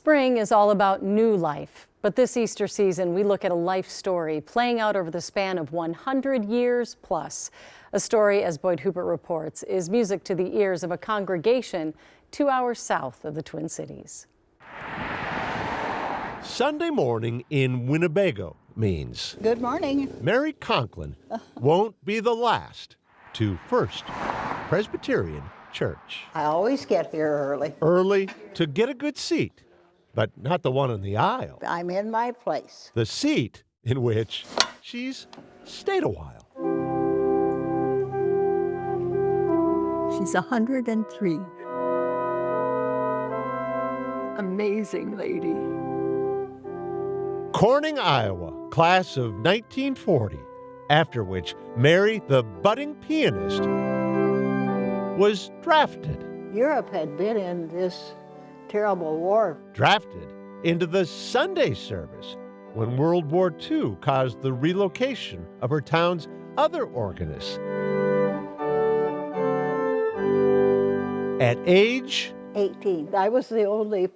Spring is all about new life, but this Easter season we look at a life story playing out over the span of 100 years plus. A story, as Boyd Hubert reports, is music to the ears of a congregation 2 hours south of the Twin Cities. Sunday morning in Winnebago means Good morning. Mary Conklin won't be the last to First Presbyterian Church. I always get here early. Early to get a good seat, but not the one in the aisle. I'm in my place. The seat in which she's stayed a while. She's 103. Amazing lady. Corning, Iowa, class of 1940, after which Mary, the budding pianist, was drafted. Europe had been in this terrible war. Drafted into the Sunday service when World War II caused the relocation of her town's other organists. At age 18. I was the only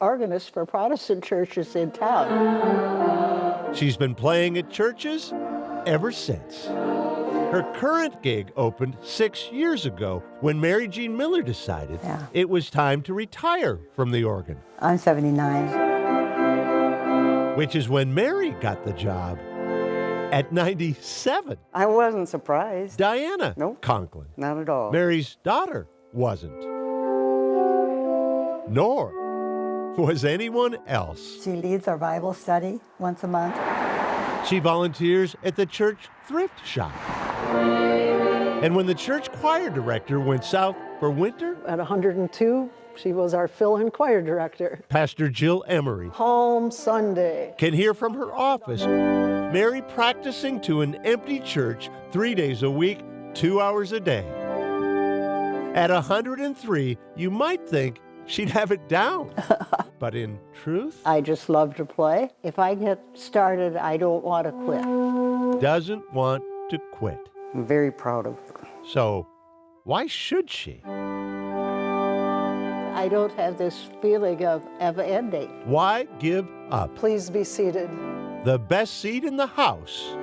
organist for Protestant churches in town. she's been playing at churches ever since. Her current gig opened 6 years ago when Mary Jean Miller decided it was time to retire from the organ. I'm 79. Which is when Mary got the job at 97. I wasn't surprised. Diana Nope. Conklin, Not at all. Mary's daughter, wasn't. Nor was anyone else. She leads our Bible study once a month. She volunteers at the church thrift shop. And when the church choir director went south for winter, At 102, she was our fill-in choir director. Pastor Jill Emery Palm Sunday. can hear from her office Mary practicing to an empty church 3 days a week, 2 hours a day. At 103, you might think she'd have it down. But in truth, I just love to play. If I get started, I don't want to quit. doesn't want to quit. I'm very proud of her. So why should she? I don't have this feeling of ending. Why give up Please be seated. the best seat in the house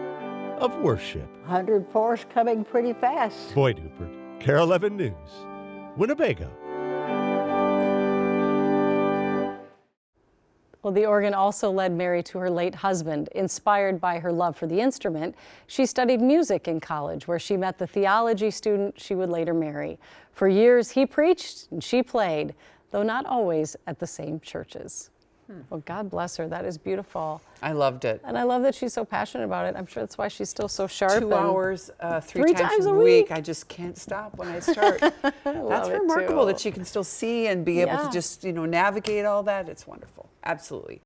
of worship? 104's coming pretty fast. Boyd Hubert, Carol 11 News, Winnebago. Well, the organ also led Mary to her late husband. Inspired by her love for the instrument, she studied music in college, where she met the theology student she would later marry. For years, he preached and she played, though not always at the same churches. Well, God bless her. That is beautiful. I loved it. And I love that she's so passionate about it. I'm sure that's why she's still so sharp. 2 hours, three three times times a a week. week. I just can't stop when I start. That's it remarkable too. that she can still see and be able to just, navigate all that. It's wonderful. Absolutely.